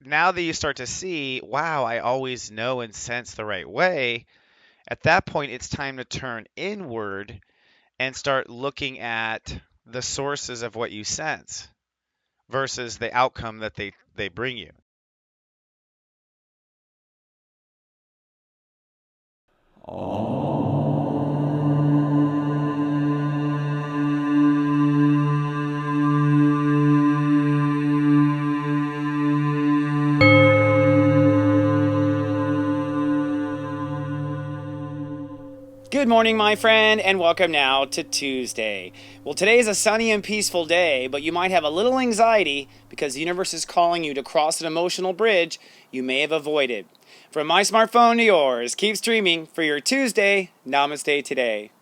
now that you start to see, wow, I always know and sense the right way, at that point, it's time to turn inward and start looking at the sources of what you sense versus the outcome that they bring you. Good morning, my friend, and welcome now to Tuesday. Well, today is a sunny and peaceful day, but you might have a little anxiety because the universe is calling you to cross an emotional bridge you may have avoided. From my smartphone to yours, keep streaming for your Tuesday Namaste Today.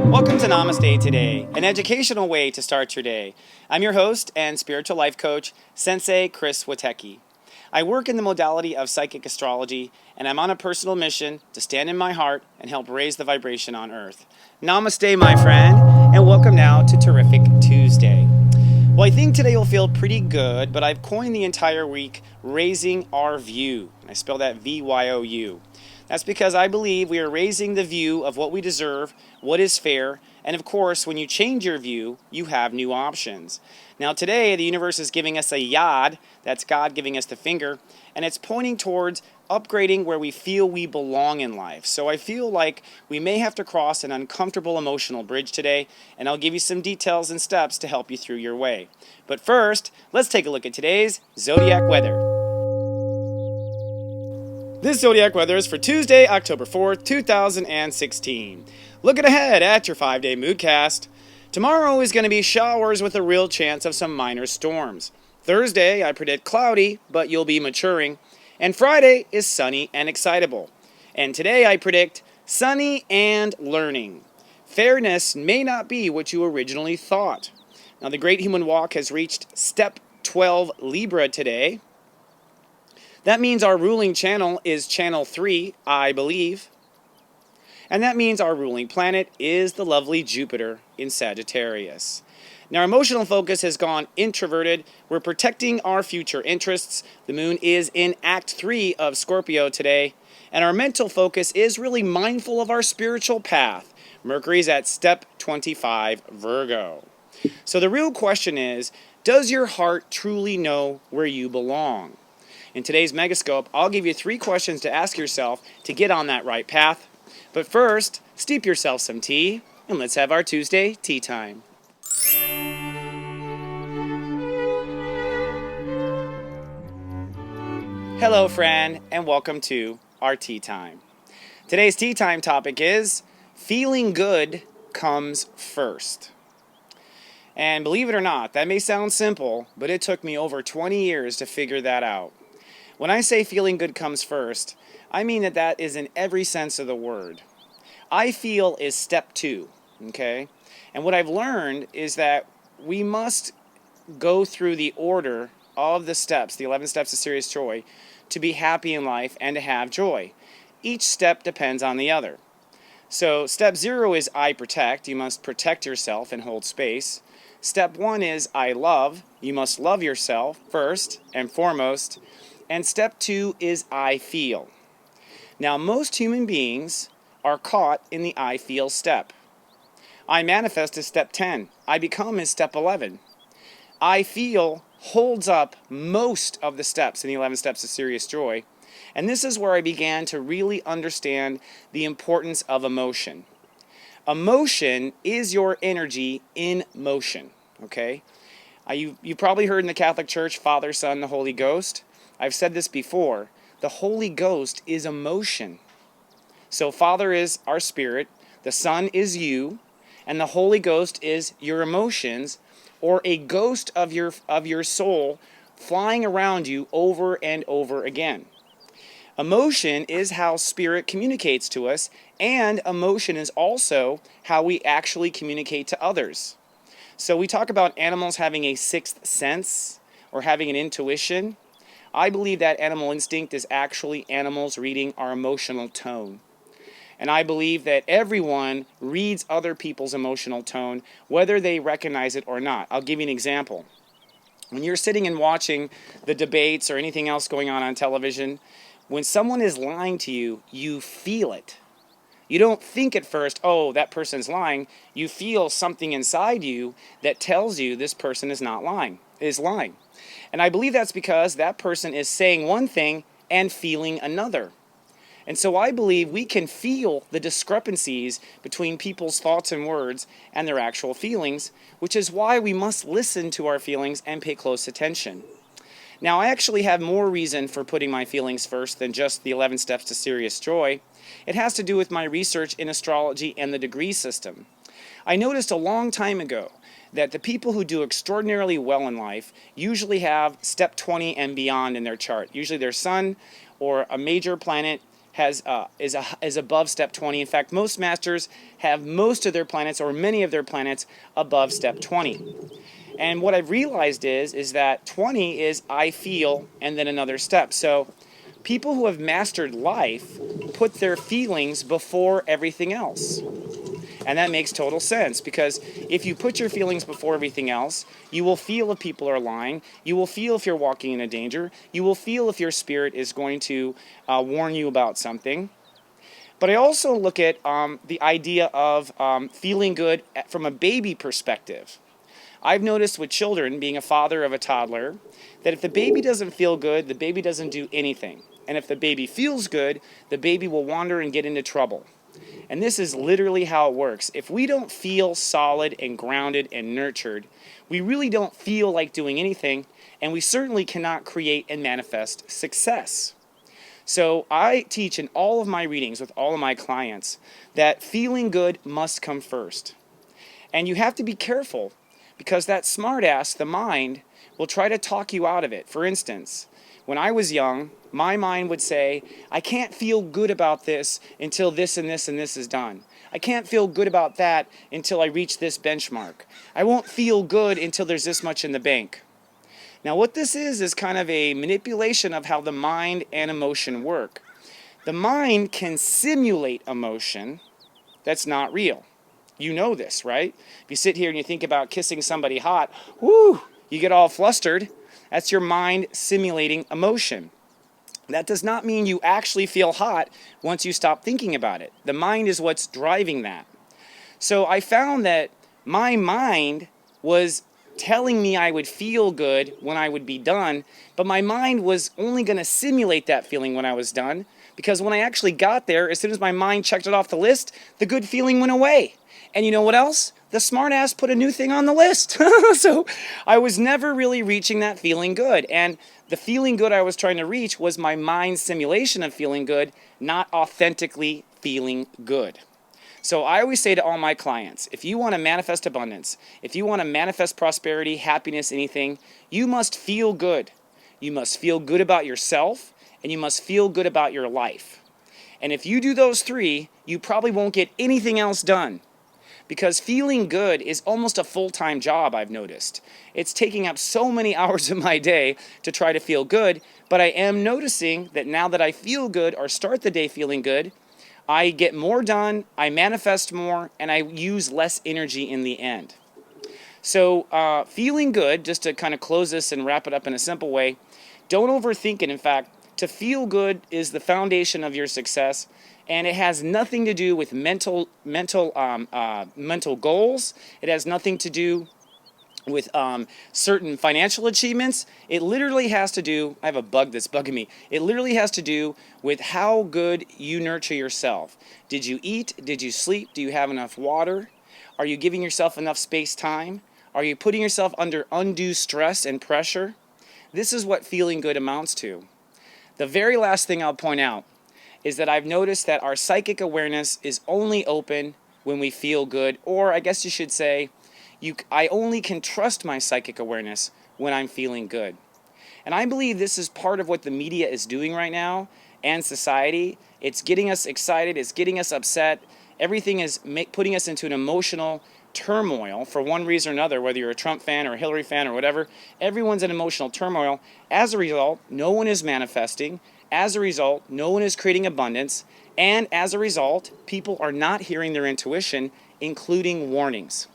Welcome to Namaste Today, an educational way to start your day. I'm your host and spiritual life coach, Sensei Chris Witecki. I work in the modality of psychic astrology, and I'm on a personal mission to stand in my heart and help raise the vibration on Earth. Namaste, my friend, and welcome now to Terrific Tuesday. Well, I think today will feel pretty good, but I've coined the entire week Raising Our View. I spell that VYOU. That's because I believe we are raising the view of what we deserve, what is fair, and of course, when you change your view, you have new options. Now, today, the universe is giving us a yad, that's God giving us the finger, and it's pointing towards upgrading where we feel we belong in life. So I feel like we may have to cross an uncomfortable emotional bridge today, and I'll give you some details and steps to help you through your way. But first, let's take a look at today's Zodiac weather. This Zodiac weather is for Tuesday, October 4th, 2016. Looking ahead at your 5-day moodcast. Tomorrow is going to be showers with a real chance of some minor storms. Thursday, I predict cloudy, but you'll be maturing. And Friday is sunny and excitable. And today I predict sunny and learning. Fairness may not be what you originally thought. Now, the Great Human Walk has reached step 12 Libra today. That means our ruling channel is channel 3, I believe. And that means our ruling planet is the lovely Jupiter in Sagittarius. Now, our emotional focus has gone introverted. We're protecting our future interests. The moon is in Act 3 of Scorpio today. And our mental focus is really mindful of our spiritual path. Mercury's at step 25, Virgo. So the real question is, does your heart truly know where you belong? In today's Megascope, I'll give you 3 questions to ask yourself to get on that right path. But first, steep yourself some tea, and let's have our Tuesday tea time. Hello, friend, and welcome to our tea time. Today's tea time topic is feeling good comes first. And believe it or not, that may sound simple, but it took me over 20 years to figure that out. When I say feeling good comes first, I mean that is in every sense of the word. I feel is step 2, okay? And what I've learned is that we must go through the order of the steps, the 11 steps of serious joy, to be happy in life and to have joy. Each step depends on the other. So step 0 is I protect. You must protect yourself and hold space. Step 1 is I love. You must love yourself first and foremost. And step 2 is I feel. Now, most human beings are caught in the I feel step. I manifest is step 10. I become is step 11. I feel holds up most of the steps in the 11 steps of serious joy. And this is where I began to really understand the importance of emotion. Emotion is your energy in motion, okay? You probably heard in the Catholic Church, Father, Son, the Holy Ghost. I've said this before. The Holy Ghost is emotion. So Father is our spirit, the Son is you, and the Holy Ghost is your emotions, or a ghost of your soul flying around you over and over again. Emotion is how spirit communicates to us, and emotion is also how we actually communicate to others. So we talk about animals having a sixth sense or having an intuition. I believe that animal instinct is actually animals reading our emotional tone. And I believe that everyone reads other people's emotional tone, whether they recognize it or not. I'll give you an example. When you're sitting and watching the debates or anything else going on television, when someone is lying to you, you feel it. You don't think at first, oh, that person's lying. You feel something inside you that tells you this person is not lying, is lying. And I believe that's because that person is saying one thing and feeling another. And so I believe we can feel the discrepancies between people's thoughts and words and their actual feelings, which is why we must listen to our feelings and pay close attention. Now, I actually have more reason for putting my feelings first than just the 11 steps to serious joy. It has to do with my research in astrology and the degree system. I noticed a long time ago that the people who do extraordinarily well in life usually have step 20 and beyond in their chart. Usually their sun or a major planet is above step 20. In fact, most masters have most of their planets or many of their planets above step 20. And what I've realized is that 20 is I feel and then another step. So people who have mastered life put their feelings before everything else. And that makes total sense, because if you put your feelings before everything else, you will feel if people are lying. You will feel if you're walking in a danger. You will feel if your spirit is going to warn you about something. But I also look at the idea of feeling good from a baby perspective. I've noticed with children, being a father of a toddler, that if the baby doesn't feel good, the baby doesn't do anything. And if the baby feels good, the baby will wander and get into trouble. And this is literally how it works. If we don't feel solid and grounded and nurtured, we really don't feel like doing anything, and we certainly cannot create and manifest success. So I teach in all of my readings with all of my clients that feeling good must come first. And you have to be careful, because that smartass, the mind, will try to talk you out of it. For instance, when I was young, my mind would say, I can't feel good about this until this and this and this is done. I can't feel good about that until I reach this benchmark. I won't feel good until there's this much in the bank. Now what this is kind of a manipulation of how the mind and emotion work. The mind can simulate emotion that's not real. You know this, right? If you sit here and you think about kissing somebody hot, whoo, you get all flustered. That's your mind simulating emotion. That does not mean you actually feel hot once you stop thinking about it. The mind is what's driving that. So I found that my mind was telling me I would feel good when I would be done, but my mind was only going to simulate that feeling when I was done, because when I actually got there, as soon as my mind checked it off the list, the good feeling went away. And you know what else? The smartass put a new thing on the list. So I was never really reaching that feeling good. And the feeling good I was trying to reach was my mind's simulation of feeling good, not authentically feeling good. So I always say to all my clients, if you want to manifest abundance, if you want to manifest prosperity, happiness, anything, you must feel good. You must feel good about yourself, and you must feel good about your life. And if you do those three, you probably won't get anything else done. Because feeling good is almost a full-time job, I've noticed. It's taking up so many hours of my day to try to feel good, but I am noticing that now that I feel good or start the day feeling good, I get more done, I manifest more, and I use less energy in the end. So feeling good, just to kind of close this and wrap it up in a simple way, don't overthink it. In fact, to feel good is the foundation of your success. And it has nothing to do with mental goals. It has nothing to do with certain financial achievements. It literally has to do, I have a bug that's bugging me. It literally has to do with how good you nurture yourself. Did you eat? Did you sleep? Do you have enough water? Are you giving yourself enough space time? Are you putting yourself under undue stress and pressure? This is what feeling good amounts to. The very last thing I'll point out is that I've noticed that our psychic awareness is only open when we feel good, or I guess you should say, I only can trust my psychic awareness when I'm feeling good. And I believe this is part of what the media is doing right now, and society. It's getting us excited, it's getting us upset. Everything is putting us into an emotional turmoil for one reason or another, whether you're a Trump fan or a Hillary fan or whatever. Everyone's in emotional turmoil. As a result, no one is manifesting. As a result, no one is creating abundance. And as a result, people are not hearing their intuition, including warnings.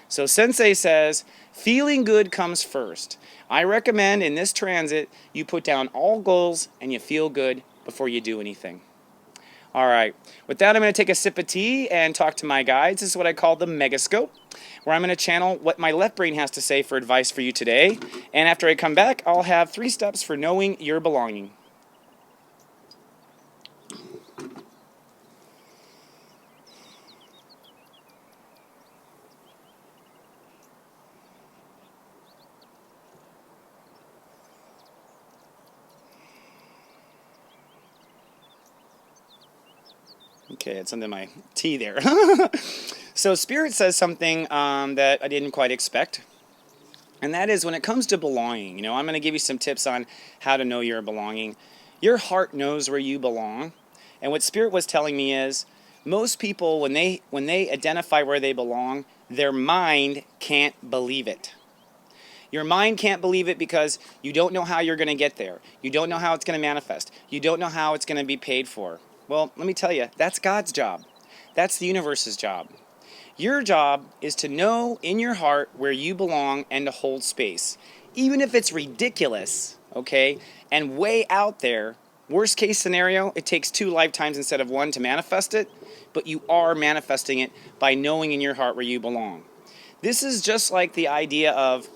So Sensei says, feeling good comes first. I recommend in this transit, you put down all goals and you feel good before you do anything. All right, with that, I'm going to take a sip of tea and talk to my guides. This is what I call the megascope, where I'm going to channel what my left brain has to say for advice for you today. And after I come back, I'll have 3 steps for knowing your belonging. Okay, it's under my tea there. So Spirit says something that I didn't quite expect. And that is when it comes to belonging. I'm going to give you some tips on how to know your belonging. Your heart knows where you belong. And what Spirit was telling me is most people, when they identify where they belong, their mind can't believe it. Your mind can't believe it because you don't know how you're going to get there. You don't know how it's going to manifest. You don't know how it's going to be paid for. Well, let me tell you, that's God's job. That's the universe's job. Your job is to know in your heart where you belong and to hold space. Even if it's ridiculous, okay, and way out there, worst case scenario, it takes 2 lifetimes instead of 1 to manifest it, but you are manifesting it by knowing in your heart where you belong. This is just like the idea of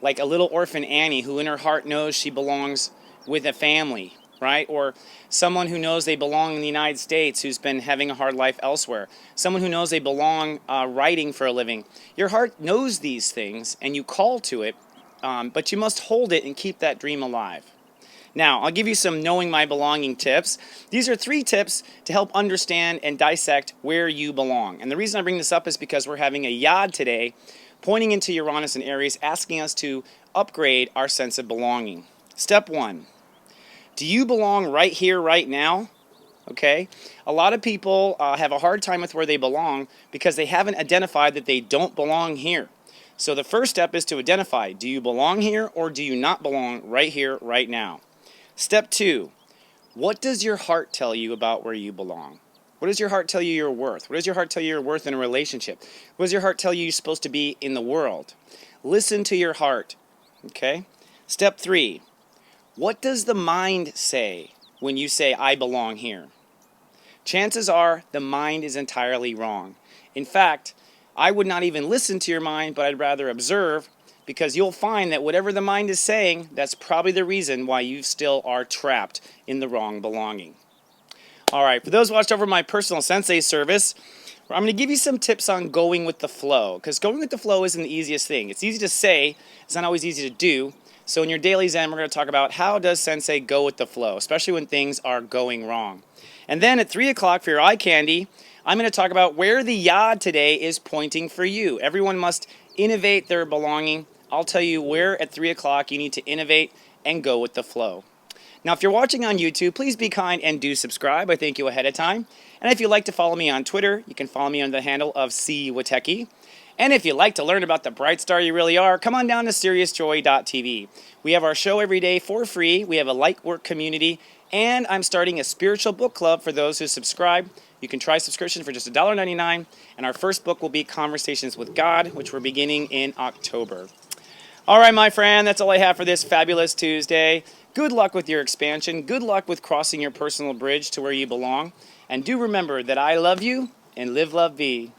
like a little orphan Annie who in her heart knows she belongs with a family, right? Or someone who knows they belong in the United States who's been having a hard life elsewhere. Someone who knows they belong writing for a living. Your heart knows these things and you call to it, but you must hold it and keep that dream alive. Now, I'll give you some knowing my belonging tips. These are 3 tips to help understand and dissect where you belong. And the reason I bring this up is because we're having a yad today pointing into Uranus and Aries, asking us to upgrade our sense of belonging. Step 1. Do you belong right here, right now? Okay? A lot of people have a hard time with where they belong because they haven't identified that they don't belong here. So the first step is to identify, do you belong here or do you not belong right here, right now? Step 2, what does your heart tell you about where you belong? What does your heart tell you your worth? What does your heart tell you your worth in a relationship? What does your heart tell you you're supposed to be in the world? Listen to your heart, okay? Step 3, what does the mind say when you say, I belong here? Chances are the mind is entirely wrong. In fact, I would not even listen to your mind, but I'd rather observe, because you'll find that whatever the mind is saying, that's probably the reason why you still are trapped in the wrong belonging. All right, for those who watched over my personal Sensei service, I'm going to give you some tips on going with the flow, because going with the flow isn't the easiest thing. It's easy to say, it's not always easy to do. So in your daily Zen, we're going to talk about how does Sensei go with the flow, especially when things are going wrong. And then at 3 o'clock for your eye candy, I'm going to talk about where the yad today is pointing for you. Everyone must innovate their belonging. I'll tell you where at 3 o'clock you need to innovate and go with the flow. Now, if you're watching on YouTube, please be kind and do subscribe. I thank you ahead of time. And if you'd like to follow me on Twitter, you can follow me under the handle of CWateki. And if you'd like to learn about the bright star you really are, come on down to SeriousJoy.tv. We have our show every day for free. We have a light work community. And I'm starting a spiritual book club for those who subscribe. You can try subscription for just $1.99. And our first book will be Conversations with God, which we're beginning in October. All right, my friend, that's all I have for this fabulous Tuesday. Good luck with your expansion. Good luck with crossing your personal bridge to where you belong. And do remember that I love you and live, love, be.